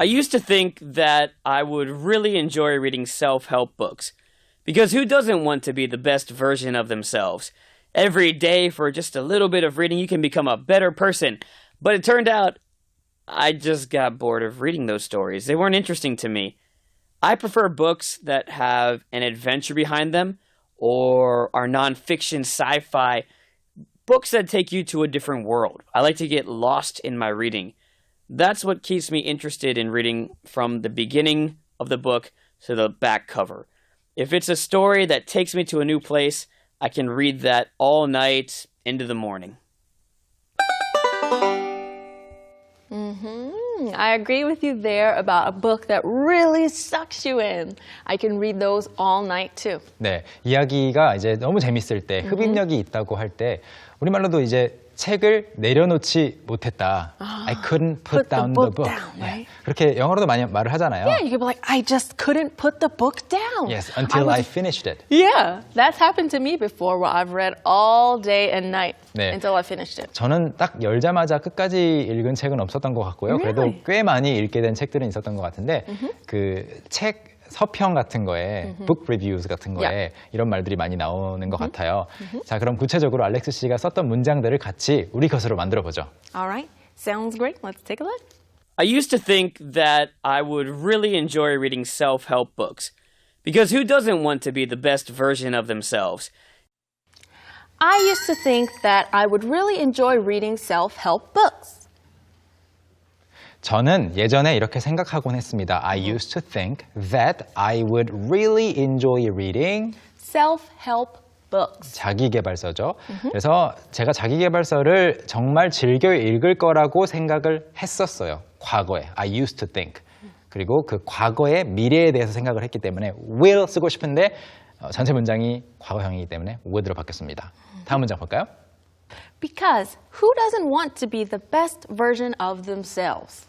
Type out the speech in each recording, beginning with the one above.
I used to think that I would really enjoy reading self-help books. Because who doesn't want to be the best version of themselves? Every day, for just a little bit of reading, you can become a better person. But it turned out, I just got bored of reading those stories. They weren't interesting to me. I prefer books that have an adventure behind them, or are nonfiction, sci-fi, books that take you to a different world. I like to get lost in my reading. That's what keeps me interested in reading from the beginning of the book to the back cover. If it's a story that takes me to a new place, I can read that all night into the morning. I agree with you there about a book that really sucks you in. I can read those all night too. 네, 이야기가 이제 너무 재밌을 때, 흡입력이 있다고 할 때, 우리말로도 이제 책을 내려놓지 못했다. I couldn't put down the book. Down, right? 그렇게 영어로도 많이 말을 하잖아요. Yeah, you could be like, I just couldn't put the book down. Yes, until I finished it. Yeah, that's happened to me before where I've read all day and night 네. until I finished it. 저는 딱 열자마자 끝까지 읽은 책은 없었던 것 같고요. 그래도 Really? 꽤 많이 읽게 된 책들은 있었던 것 같은데 그 책 서평 같은 거에 book reviews 같은 거에 이런 말들이 많이 나오는 것 같아요. 자, 그럼 구체적으로 알렉스 씨가 썼던 문장들을 같이 우리 것으로 만들어 보죠. All right, sounds great. Let's take a look. I used to think that I would really enjoy reading self-help books. Because who doesn't want to be the best version of themselves? I used to think that I would really enjoy reading self-help books. 저는 예전에 이렇게 생각하곤 했습니다. I used to think that I would really enjoy reading Self-help books. 자기계발서죠. 그래서 제가 자기계발서를 정말 즐겨 읽을 거라고 생각을 했었어요. 과거에. I used to think. 그리고 그 과거의 미래에 대해서 생각을 했기 때문에 will 쓰고 싶은데 전체 문장이 과거형이기 때문에 would로 바뀌었습니다. 다음 문장 볼까요? Because who doesn't want to be the best version of themselves?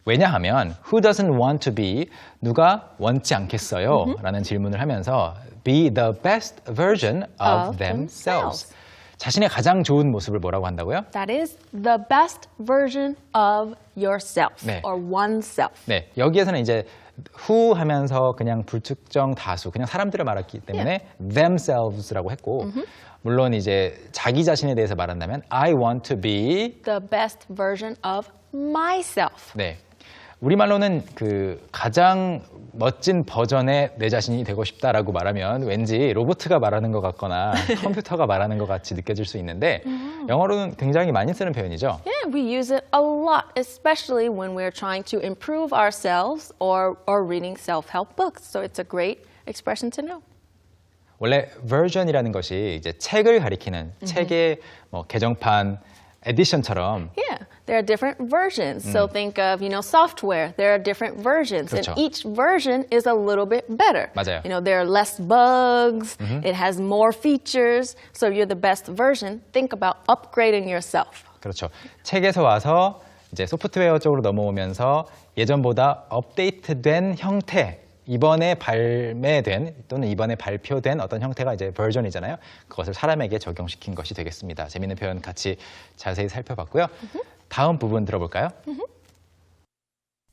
왜냐하면 who doesn't want to be 누가 원치 않겠어요? 라는 질문을 하면서 be the best version of themselves. 자신의 가장 좋은 모습을 뭐라고 한다고요? That is the best version of yourself 네. or oneself. 네, 여기에서는 이제 who 하면서 그냥 불특정 다수, 그냥 사람들을 말했기 때문에 themselves라고 했고 물론 이제 자기 자신에 대해서 말한다면 I want to be The best version of myself. 네. 우리말로는 그 가장 멋진 버전의 내 자신이 되고 싶다라고 말하면 왠지 로봇가 말하는 것 같거나 컴퓨터가 말하는 것 같이 느껴질 수 있는데 영어로는 굉장히 많이 쓰는 표현이죠. Yeah, we use it a lot, especially when we're trying to improve ourselves or reading self-help books. So it's a great expression to know. 원래 version이라는 것이 이제 책을 가리키는 책의 뭐 개정판, 에디션처럼 Yeah, there are different versions. So think of, software. There are different versions. 그렇죠. And each version is a little bit better. 맞아요. There are less bugs. It has more features. So if you're the best version, think about upgrading yourself. 그렇죠. 책에서 와서 이제 소프트웨어 쪽으로 넘어오면서 예전보다 업데이트된 형태, 이번에 발매된 또는 이번에 발표된 어떤 형태가 이제 버전이잖아요. 그것을 사람에게 적용시킨 것이 되겠습니다. 재미있는 표현 같이 자세히 살펴봤고요. 다음 부분 들어볼까요?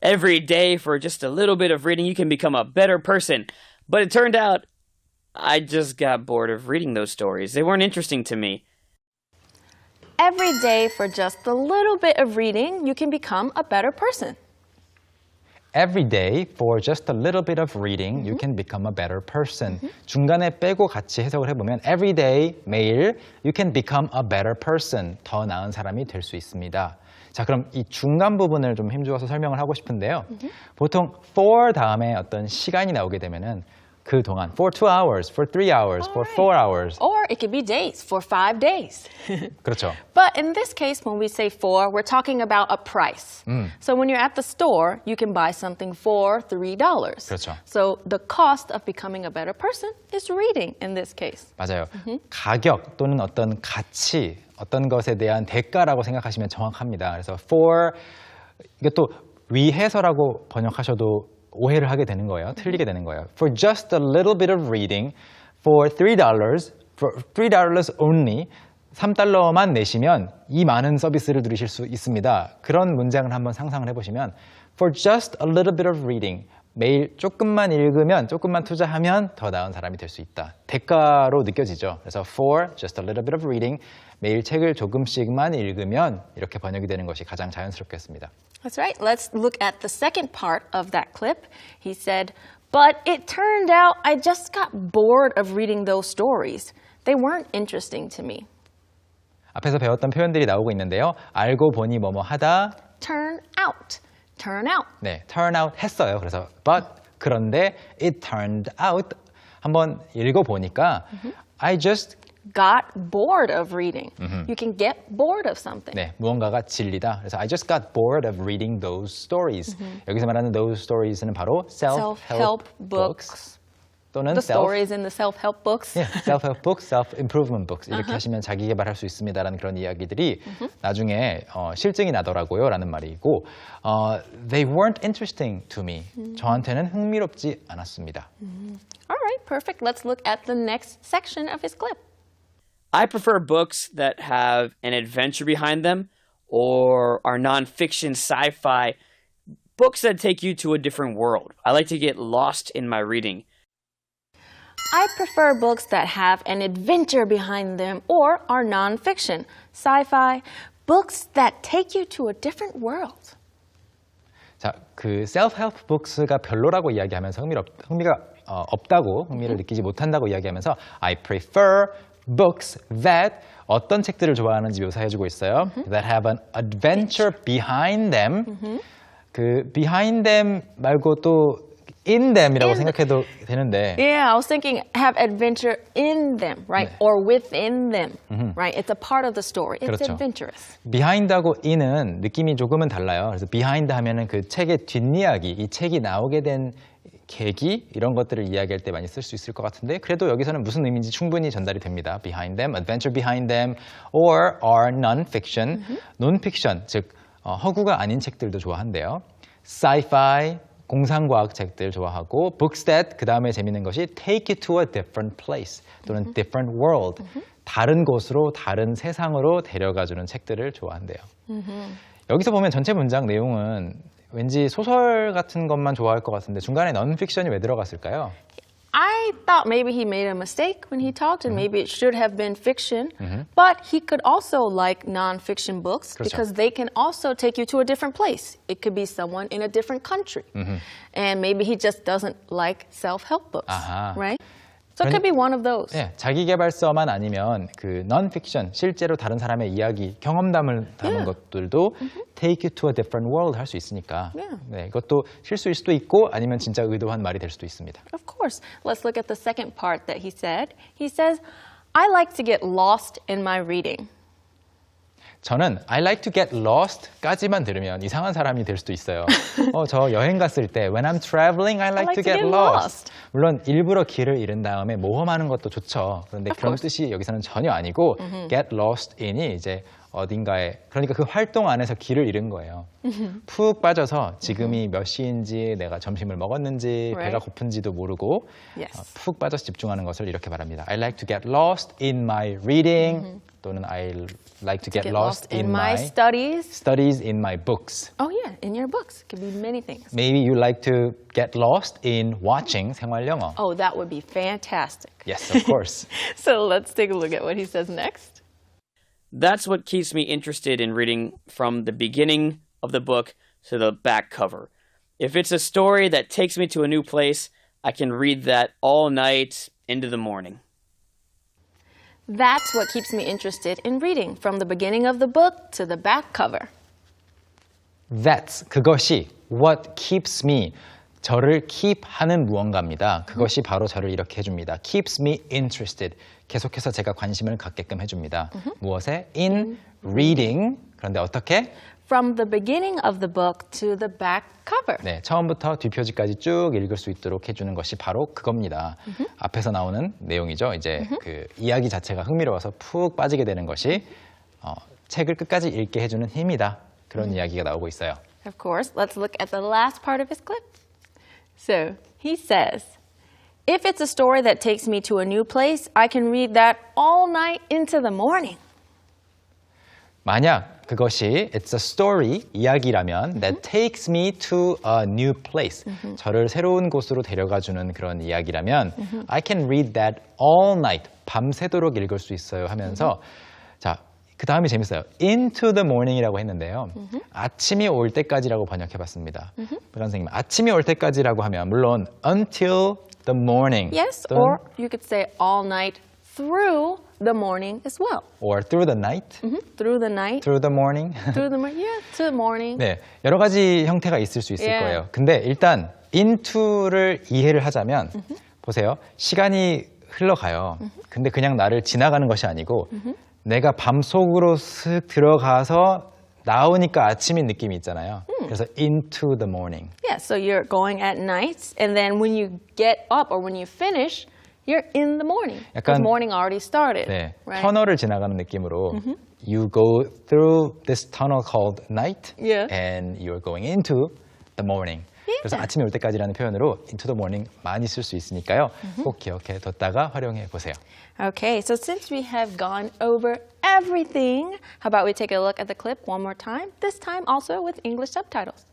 Every day, for just a little bit of reading, you can become a better person. But it turned out, I just got bored of reading those stories. They weren't interesting to me. Every day, for just a little bit of reading, you can become a better person. Every day, for just a little bit of reading, you can become a better person. 중간에 빼고 같이 해석을 해보면 every day, 매일, you can become a better person. 더 나은 사람이 될 수 있습니다. 자, 그럼 이 중간 부분을 좀 힘주어서 설명을 하고 싶은데요. 보통 for 다음에 어떤 시간이 나오게 되면은 그 동안 for 2 hours, for 3 hours, for 4 hours. Or it could be days, for 5 days. 그렇죠. But in this case, when we say for, we're talking about a price. So when you're at the store, you can buy something for $3. 그렇죠. So the cost of becoming a better person is reading in this case. 맞아요. 가격 또는 어떤 가치, 어떤 것에 대한 대가라고 생각하시면 정확합니다. 그래서 for, 이것도 위해서라고 번역하셔도 오해를 하게 되는 거예요. 틀리게 되는 거예요. For just a little bit of reading, for $3, for $3 only, $3만 내시면 이 많은 서비스를 누리실 수 있습니다. 그런 문장을 한번 상상을 해보시면 For just a little bit of reading, 매일 조금만 읽으면, 조금만 투자하면 더 나은 사람이 될 수 있다. 대가로 느껴지죠. 그래서 for just a little bit of reading, 매일 책을 조금씩만 읽으면 이렇게 번역이 되는 것이 가장 자연스럽겠습니다. That's right. Let's look at the second part of that clip. He said, but it turned out I just got bored of reading those stories. They weren't interesting to me. 앞에서 배웠던 표현들이 나오고 있는데요. 알고 보니 뭐뭐 하다. Turn out. Turn out. 네, turn out 했어요. 그래서 but 그런데 it turned out 한번 읽어보니까 I just got bored of reading. You can get bored of something. 네, 무언가가 질리다. 그래서 I just got bored of reading those stories. 여기서 말하는 those stories는 바로 self-help books. 또는 The stories in the self-help books. 예, self-help books, self-improvement books 이렇게 하시면 자기 개발할 수 있습니다라는 그런 이야기들이 나중에 실증이 나더라고요 라는 말이고 They weren't interesting to me. 저한테는 흥미롭지 않았습니다. All right, perfect. Let's look at the next section of his clip. I prefer books that have an adventure behind them or are nonfiction, sci-fi, books that take you to a different world. I like to get lost in my reading. I prefer books that have an adventure behind them or are nonfiction, sci-fi, books that take you to a different world. 자, 그 self-help books가 별로라고 이야기하면서 흥미가 없다고, 흥미를 느끼지 못한다고 이야기하면서 I prefer books that 어떤 책들을 좋아하는지 묘사해주고 있어요. That have an adventure behind them. 그 behind them 말고 또 in them이라고 생각해도 되는데. Yeah, I was thinking have adventure in them, right? 네. Or within them, right? It's a part of the story. It's 그렇죠. adventurous. behind하고 in은 느낌이 조금은 달라요. 그래서 behind 하면은 그 책의 뒷이야기, 이 책이 나오게 된 계기 이런 것들을 이야기할 때 많이 쓸 수 있을 것 같은데 그래도 여기서는 무슨 의미인지 충분히 전달이 됩니다. behind them, adventure behind them, or are non-fiction, non-fiction, 즉 허구가 아닌 책들도 좋아한대요. sci-fi, 공상과학 책들 좋아하고 books that 그 다음에 재밌는 것이 take you to a different place 또는 different world, 다른 곳으로 다른 세상으로 데려가주는 책들을 좋아한대요. 여기서 보면 전체 문장 내용은 왠지 소설 같은 것만 좋아할 것 같은데 중간에 non-fiction이 왜 들어갔을까요? I thought maybe he made a mistake when he talked and maybe it should have been fiction. But he could also like non-fiction books 그렇죠. because they can also take you to a different place. It could be someone in a different country. And maybe he just doesn't like self-help books, 아하. right? So it could be one of those. 예, 자기계발서만 아니면 그 non-fiction, 실제로 다른 사람의 이야기, 경험담을 담은 것들도 take you to a different world 할 수 있으니까 네, 이것도 실수일 수도 있고 아니면 진짜 의도한 말이 될 수도 있습니다. Of course. Let's look at the second part that he said. He says, I like to get lost in my reading. 저는 I like to get lost까지만 들으면 이상한 사람이 될 수도 있어요. 저 여행 갔을 때 When I'm traveling, I like to get lost. 물론 일부러 길을 잃은 다음에 모험하는 것도 좋죠. 그런데 그런 뜻이 여기서는 전혀 아니고 get lost in이 이제 어딘가에 그러니까 그 활동 안에서 길을 잃은 거예요. 푹 빠져서 지금이 몇 시인지 내가 점심을 먹었는지 배가 고픈지도 모르고 푹 빠져서 집중하는 것을 이렇게 말합니다. I like to get lost in my reading 또는 I like to get lost in my studies in my books. Oh yeah, in your books. It could be many things. Maybe you like to get lost in watching 생활 영어. Oh, that would be fantastic. Yes, of course. So let's take a look at what he says next. That's what keeps me interested in reading from the beginning of the book to the back cover. If it's a story that takes me to a new place, I can read that all night into the morning. That's what keeps me interested in reading from the beginning of the book to the back cover. That's 그것이 what keeps me 저를 keep 하는 무언가입니다. 그것이 바로 저를 이렇게 해줍니다. keeps me interested. 계속해서 제가 관심을 갖게끔 해줍니다. 무엇에? in reading. 그런데 어떻게? From the beginning of the book to the back cover. 네, 처음부터 뒷표지까지 쭉 읽을 수 있도록 해주는 것이 바로 그겁니다. 앞에서 나오는 내용이죠. 이제 그 이야기 자체가 흥미로워서 푹 빠지게 되는 것이 책을 끝까지 읽게 해주는 힘이다. 그런 이야기가 나오고 있어요. Of course, let's look at the last part of his clip. So, he says, if it's a story that takes me to a new place, I can read that all night into the morning. 만약 그것이 it's a story, 이야기라면 that takes me to a new place. 저를 새로운 곳으로 데려가주는 그런 이야기라면 I can read that all night. 밤새도록 읽을 수 있어요 하면서 자, 그 다음이 재밌어요. into the morning이라고 했는데요. 아침이 올 때까지라고 번역해봤습니다. 선생님, 아침이 올 때까지라고 하면 물론 until the morning. Yes, 또는 or you could say all night through the morning as well. or through the night, Through the night, through the morning. through the morning, yeah, to the morning. 네, 여러 가지 형태가 있을 수 있을 Yeah. 거예요. 근데 일단 into를 이해를 하자면 보세요. 시간이 흘러가요. 근데 그냥 나를 지나가는 것이 아니고 내가 밤속으로 슥 들어가서 나오니까 아침인 느낌이 있잖아요. 그래서 into the morning. Yeah, so you're going at night, and then when you get up or when you finish, you're in the morning. Because 약간- morning already started, 네, right? 터널을 지나가는 느낌으로 you go through this tunnel called night Yeah. and you're going into the morning. 그래서 아침이 올 때까지라는 표현으로 into the morning 많이 쓸 수 있으니까요. 꼭 기억해 뒀다가 활용해 보세요. Okay, so since we have gone over everything, how about we take a look at the clip one more time, this time also with English subtitles.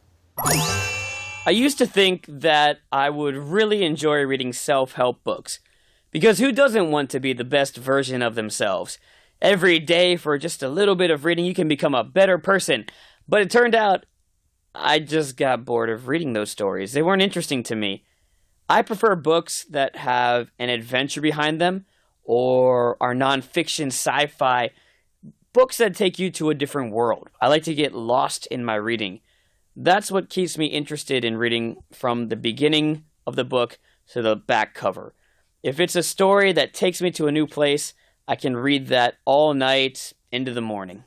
I used to think that I would really enjoy reading self-help books. Because who doesn't want to be the best version of themselves? Every day, for just a little bit of reading, you can become a better person. But it turned out I just got bored of reading those stories. They weren't interesting to me. I prefer books that have an adventure behind them or are nonfiction, sci-fi, books that take you to a different world. I like to get lost in my reading. That's what keeps me interested in reading from the beginning of the book to the back cover. If it's a story that takes me to a new place, I can read that all night into the morning.